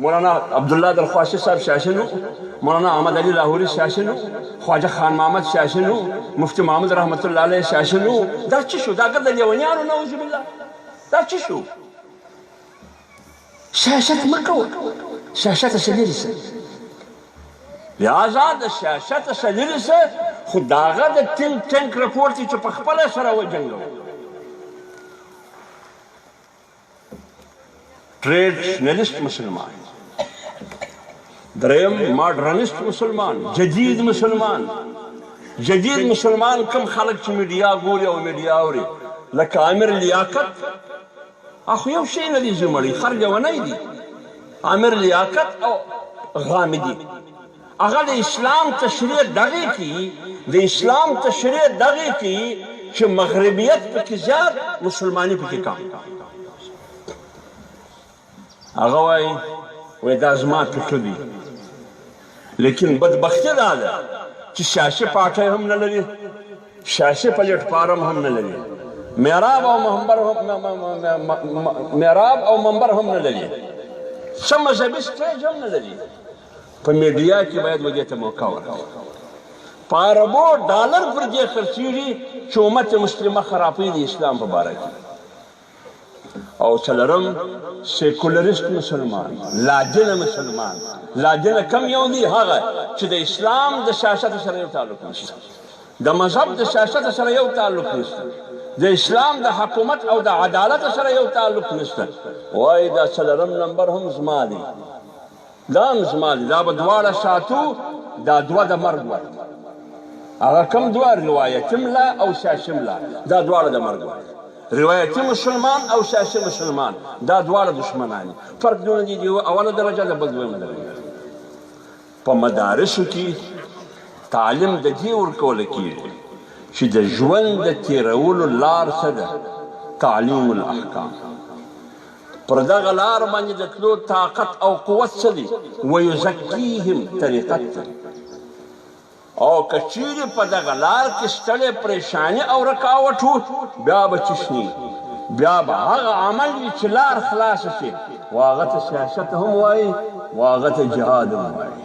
مولانا عبدالله درخواشی صاحب شاشن مولانا احمد علی لاہوری شاشن خواجه خان محمد شاشن مفتی محمد رحمت الله علیه شاشن دا څه شو؟ دا ګرد لیونیانو نعوذ بالله دا څه شو؟ سیاست مه کوه، سیاست څخه لرې شه، لہذا د سیاست څخه لرې شه، خو د هغه د تینک ټینک رپورټ چې په خپله سره وجنګوه. ټریډشنلیسټ مسلمان، دریم ماډرنسټ مسلمان، جدید مسلمان. جدید مسلمان کم خلک چې میډیا ګوري او میډیا اوري لکه عامر لیاقت، خو یو شی نه دي زمړي، خر لیونی دي. عامر لیاقت او غامدي هغه د اسلام تشریح دغې کې، د اسلام تشریح دغې کې چې مغربیت پکې زیات، مسلماني پکې کم. هغه وایي دا زما فکر دی، لیکن بدبختي دا ده چې سیاسي پارټۍ هم نه لري، سیاسي پلیټ فارم هم نه لري، محراب او منبر هم نه لري، څه مذهبي سټیج هم نه لري. په میډیا کې باید وجې ته موقع ورکړي. په اربو ډالر پر دې خرڅېږي چې امت مسلمه خرابوي د اسلام په باره کې. او څلورم سیکولریسټ مسلمان، لاجنه مسلمان. لاجنه کم یو دی؟ هغه چې د اسلام د سیاست سره یو تعلق نشته، د مذهب د سیاست سره یو تعلق نشته، د اسلام د حکومت او د عدالت سره یو تعلق نشته. وایي دا څلورم نمبر هم زما دی، دا هم زما دی، دا به دواړه ساتو، دا دوه د مرګ وه. هغه کم دوه؟ روایتي ملا او سیاسي ملا، دا دواړه د مرګ وه. روایتي مسلمان او سیاسي مسلمان دا دواړه دشمنان دي. فرق دونه دي، یو اوله درجه ده، بل دویمه درجه. په مدارسو کې تعلیم د دې ورکوله کېږي چې د ژوند د تېرولو لار څه ده؟ تعلیم الاحکام. پر دغه لار باندې د تلو طاقت او قوت څه دي؟ ویزکیهم طریقت ده. او که چیرې په دغه لار کې ستړی پریشاني او رکاوټ و، بیا به چشني، بیا به هغه عمل وي چې لار خلاصه شي. و هغه ته سیاست هم وایي، و هغه ته جهاد هم وایي.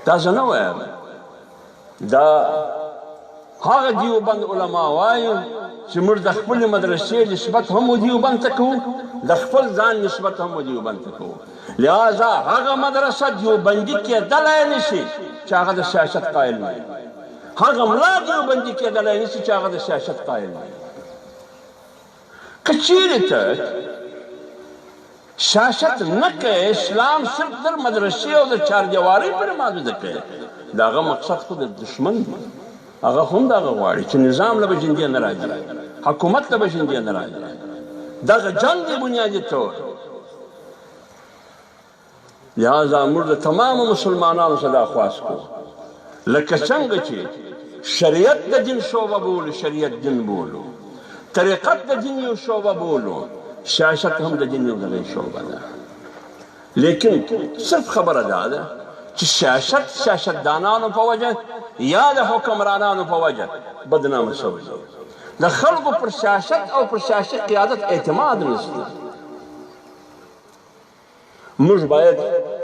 دا زه نه وایم، دا هغه دیوبند علما وایي چې موږ د خپلې مدرسې نسبت هم دیوبند ته کوو، د خپل ځان نسبت هم دیوبند ته کوو. لہذا هغه مدرسه دیوبندي کېدلی نشي چې هغه د سیاست قایل نه وي، هغه ملا دیوبندي کېدلی نشي چې هغه د سیاست قایل نه وي. که چیرې ته سیاست نه کوې، اسلام صرف در مدرسې او د چاردیوارۍ پورې محدوده کوې، د هغه مقصد خو د دشمن دی. هغه هم دغه غواړي چې نظام له به ژوندی نه راځي، حکومت له به ژوندی نه راځي. دغه جنګ دی بنیادي طور. لہذا موږ د تمامو مسلمانانو څخه دا خواست کوو، لکه څنګه چې شریعت د دین شعبه بولو، شریعت دین بولو، طریقت د دین یو شعبه بولو، سیاست هم د دین یو دغه شعبه ده. لیکن صرف خبره دا ده چې سیاست سیاستدانانو په وجه یا د حکمرانانو په وجه بدنامه شوی دی. د خلکو پر سیاست او پر سیاسي قیادت اعتماد نشته. موږ باید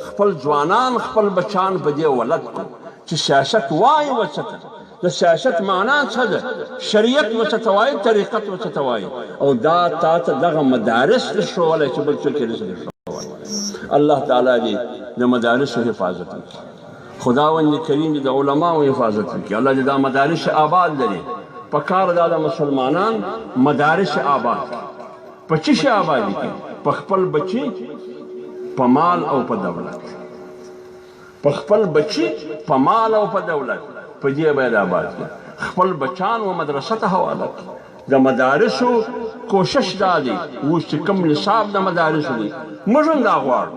خپل ځوانان، خپل بچان په دې ولد کړو چې سیاست وایي و څه ته، د سیاست معنا څه ده، شریعت و څه ته وایي، طریقت و څه ته وایي. او دا تا ته دغه مدارس نه ښوولی چې بل څوک یې نشي ښوولی. الله تعالی دې د مدارسو حفاظت وکړي، خداوند کریم دې د علماو حفاظت وکړي. الله دې دا مدارس آباد لري. په کار دا د مسلمانان مدارس آباد په څه شي آباد کړي؟ په خپل بچي، په مال او په دولت، په خپل بچي، په مال او په دولت، په دې باید آباد کړي. خپل بچان و مدرسه ته حواله کړي. د مدارسو کوشش دا دی، اوس چې کوم نصاب د مدارسو دی، موږ هم دا غواړو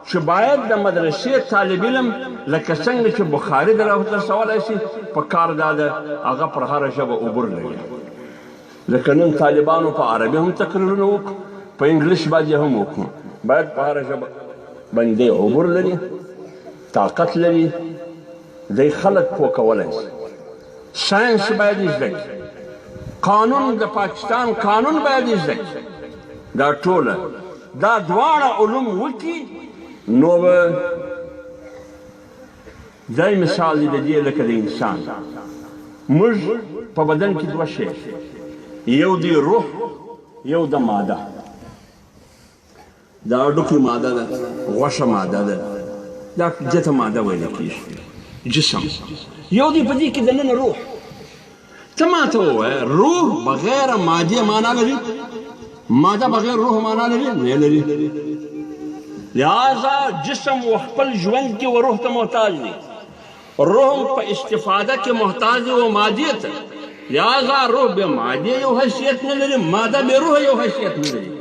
چې باید د مدرسې طالب علم لکه څنګه چې بخاري در رسولی شي، په کار دا ده هغه پر هره ژبه عبور لري. لکه نن طالبانو په عربي هم تقریرونه وکړو، په انګلیش باندې هم وکړو، باید په هره ژبه باندې عبور لري، طاقت لري، دی خلک پوه کولی شي. ساینس باید زده کړي، قانون د پاکستان قانون باید زده کړي. دا ټوله دا دواړه علوم وکړي نو به دای مثال دی د دې لکه د انسان موږ په بدن کې دوه شی یو دی روح یو د ماده دا ډوکې ماده ده غوښه ماده ده دا جته ماده ویل کېږي جسم یو دی په دې کې دننه روح ته ماته ووایه روح بغیر مادې معنا لري ماده بغیر روح معنا لري نه لري لہذا جسم و خپل ژوند کې و روح ته محتاج دی روح په استفاده کې محتاج دی و مادې ته لہذا روح به مادې یو حیثیت نه لري ماده به روح یو حیثیت نه لري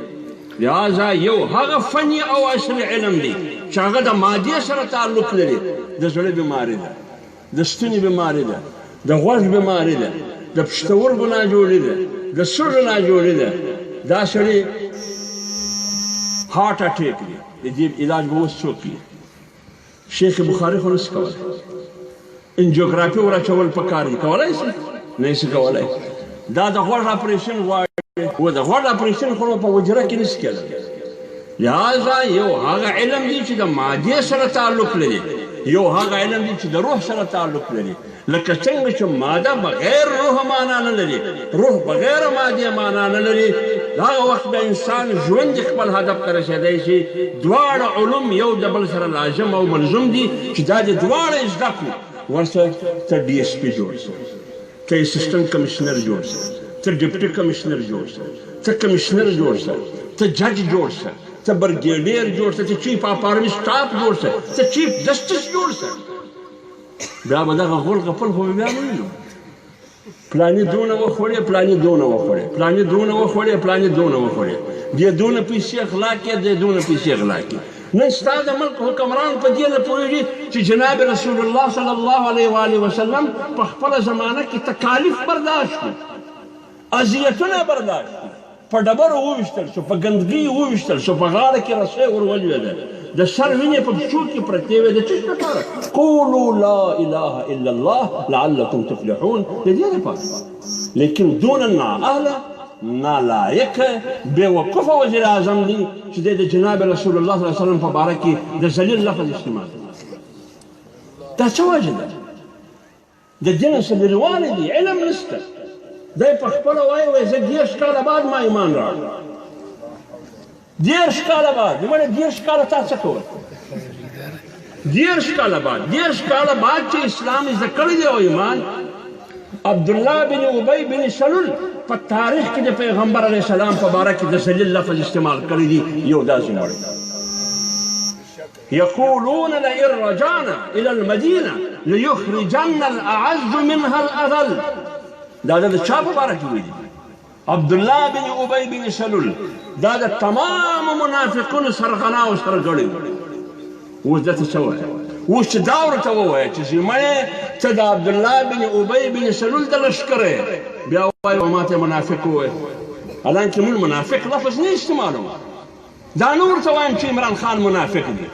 لہذا یو هغه فني او اصلي علم دی چې هغه د مادې سره تعلق لري د زړه بیماري ده د ستوني بیماري ده د غوږ بیماري ده د پښتورګو ناجوړي ده د سږو ناجوړي ده دا سړی هارټ اټیک دی د دې علاج به اوس څوک کوي شیخ بخاري خو نشي کولی انجیوګرافي ور اچول پکار دي کولی شي نه شي کولی دا د غوږ اپریشن غواړي و د غوږ اپریشن خو په حجره کې نشي کېدلی لہذا یو هغه علم دی چې د مادې سره تعلق لري یو هغه علم دی چې د روح سره تعلق لري لکه څنګه چې ماده بغیر روح معنا نه لري روح بغیر مادې معنا نه لري هغه وخت به انسان ژوند خپل هدف ته رسېدی شي دواړه علوم یو د بل سره لازم او ملزوم دي چې دا د دواړه زده کړو ورسره ته ډي ایس پي جوړ شي ته اسسټنټ کمشنر جوړ شي ته ډپټي کمشنر جوړ شي ته کمشنر جوړ شي ته جج جوړ شي ته برګیډیر جوړ شي ته چیف اف آرمي سټاف جوړ شي ته چیف جسټس جوړ شي بیا به دغه غول غفل خو بیا نه وینو پلانې دونه وخوړې پلانې دونه وخوړې پلانې دونه وخوړې پلانې دونه وخوړې دې دونه پیسې اخلا کې دې دونه پیسې اخلا کې نن ستا د ملک حکمران په دې نه پوهېږي چې جناب رسول الله صلی الله علیه و آله وسلم په خپله زمانه کې تکالیف برداشت کړو اذیتونه برداشت کړو په ډبرو وویشتل شو په ګندګۍ وویشتل شو په غاړه کې رسۍ ور ولوېده د سر وینې په پښو کې پرتې وې د څه لپاره قولوا لا اله الا الله لعلکم تفلحون د دې لپاره لیکن دون نااهله نالایقه بېوقفه وزیر اعظم دی چې دی د جناب رسول الله صلی الله علیه وسلم په باره کې د ذلیل لفظ استعمال دا څه وجه ده د دین څخه لرېوالی دی علم نشته دی په خپله وایي زه 10 کاله بعد ما ایمان راوړم 10 کاله بعد ومنه 10 کاله تا څه کول 10 کاله بعد چې اسلام زده کړی دی او ایمان عبدالله بن ابی بن سلول په تاریخ کې د پیغمبر علیه السلام په باره کې د ذلیل لفظ استعمال کړی دی یو داسې مړی یقولون لئن رجعنا الى المدینه لیخرجن الاعز منها الاذل دا د چا په باره کې ویلي عبدالله بن ابی بن سلول دا د تمام منافقونو سرغنا او سرګړی اوس دته څه وایي اوس چې دا ورته ووایه چې زلمړی ته د عبدالله بن ابی بن سلول د لښکره یې بیا وایي ما ته منافق ووایه حالانکې موږ منافق لفظ نه استعمالوم دا نه ورته وایم چې عمران خان منافق دی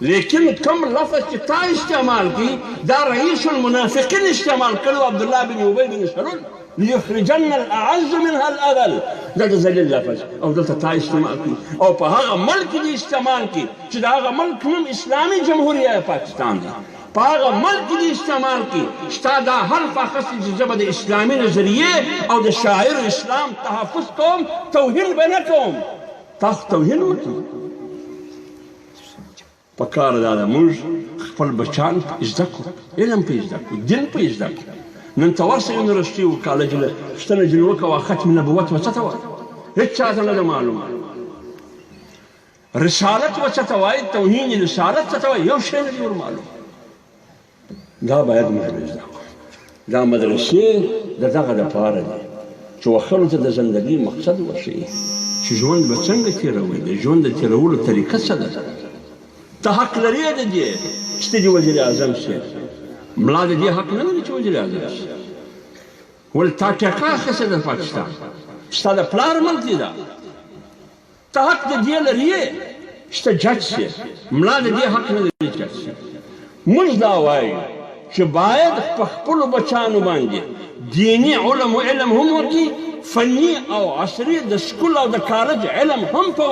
لیکن کوم لفظ چې تا استعمال کړي دا رئیس المنافقین استعمال کړی عبدالله بن ابی بن سلول لیخرجن الاعز منها الاذل دا د ذلیل لفظ او دلته تا استعمال کړي او په هغه ملک دې استعمال کړي چې د هغه ملک نوم اسلامي جمهوریه پاکستان دی په هغه ملک دې استعمال کړي ستا دا حرف اخیستې چې زه به د اسلامي نظریې او د شاعر اسلام تحفظ کوم توهین به نه کوم تاسو توهین وکړي پکار دا ده موږ خپل بچان زده کړو علم پې زده کړو دین پې زده کړو نن ته ورسه یونیورسټي و کالج له شته نجلۍ وکوه ختم نبوت به څه ته وایي هېڅ چاته نه ده معلومه رسالت به څه ته وایي توهین رسالت څه ته وایي یو شی نه دي ورمعلوم دا باید موږ زده کړو دا مدرسې د دغه دپاره دي چې وخلو ته د زندګۍ مقصد وښیي چې ژوند به څنګه تېروي د ژوند د تېرولو طریقه څه ده ته حق لرې د دې چې ته دې وزیر اعظم شې ملا د دې حق نه لري چې وزیر اعظم شي ولې تا ټیکه اخیستې ده پاکستان ستا د پلار ملک دی دا ته حق د دې لرې چې ته جج شې ملا د دې حق نه لري چې جج شي موږ دا وایو چې باید په خپلو بچانو باندې دیني علم هم وکړي فني او عصري د سکول او د کالج علم هم په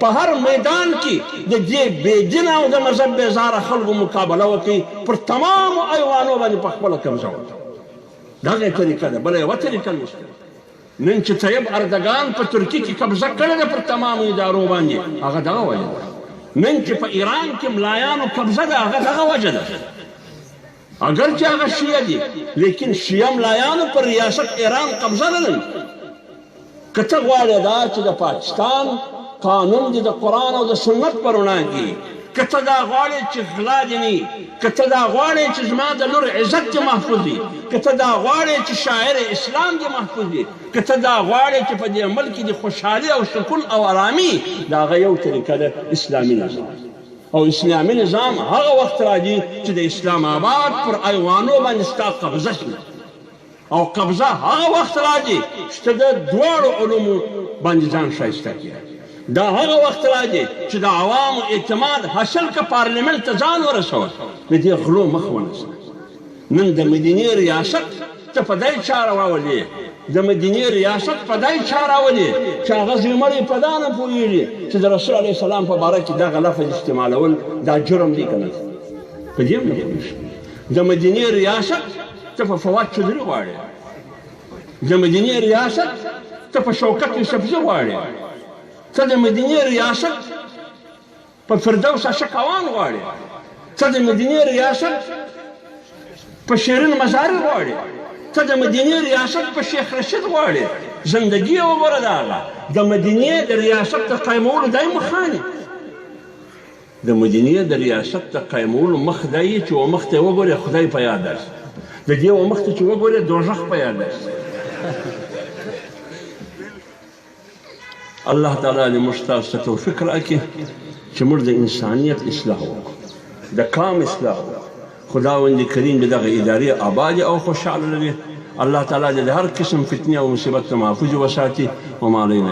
په هر میدان کې د دې بېدینه او د مذهب بیزاره خلکو مقابله وکړي پر تمامو ایوانو باندې په خپله قبضه وکړي. دغه طریقه ده. بله یوه طریقه نشته. نن چې طیب اردګان په ترکي کې قبضه کړې ده پر تمامو ادارو باندې، هغه دغه وجه ده. نن چې په ایران کې ملایانو قبضه ده، هغه دغه وجه ده. اگر چې هغه شیعه دي، لیکن شیعه ملایانو پر ریاست ایران قبضه ده. نن که ته غواړې دا چې د پاکستان قانون دې د قرآن او د سنت په رڼا کې، که ته دا غواړې چې غلا دې نه وي، که ته دا غواړې چې زما د لور عزت دې محفوظ وي، که ته دا غواړې چې شاعر اسلام دې محفوظ وي، که ته دا غواړې چې په دې ملک کې د خوشحالي او سکون او ارامي، د هغه یو طریقه ده اسلامي نظام. او اسلامي نظام هغه وخت راځي چې د اسلام آباد پر ایوانو باندې ستا قبضه شي. او قبضه هغه وخت راځي چې ته د دواړو علومو باندې ځان ښایسته کړې. دا هغه وخت راځي چې د عوامو اعتماد حاصل که پارلمنت ته ځان ورسوه، د دې غلو مخ ونیسه. نن د مدینې ریاست ته په دې چاره راولې، د مدینې ریاست په دې چاره راولې چې هغه زمري په دا نه پوهېږي چې د رسول علیه السلام په باره کې دغه لفظ استعمالول دا جرم دی که نه؟ په دې هم نه پوهېږي. د مدینې ریاست ته په فواد چودري غواړې، د مدینې ریاست ته په شوکت یوسفزي غواړې، ته د مدینې ریاست په فردوس اشقوان غواړې، ته د مدینې ریاست په شیرین مزاري غواړې، ته د مدینې ریاست په شیخ رشید غواړې. زندگی وګوره د هغه د مدینې د ریاست د قایمولو دی مخانې. د مدینې د ریاست د قایمولو مخ دی چې و مخ ته وګورې خدای په یاد درس، د دې و مخ ته چې وګورې دوزخ په یاد درس. الله تعالی دې موږ تاسو ته توفیق راکړي چې موږ د انسانیت اصلاح وکړو، د قام اصلاح وکړو. خداوند کریم دې دغه ادارې آبادې او خوشحاله لري. الله تعالی دې د هر قسم فتنې او مصیبت نه محفوظ وساتي. وما علینا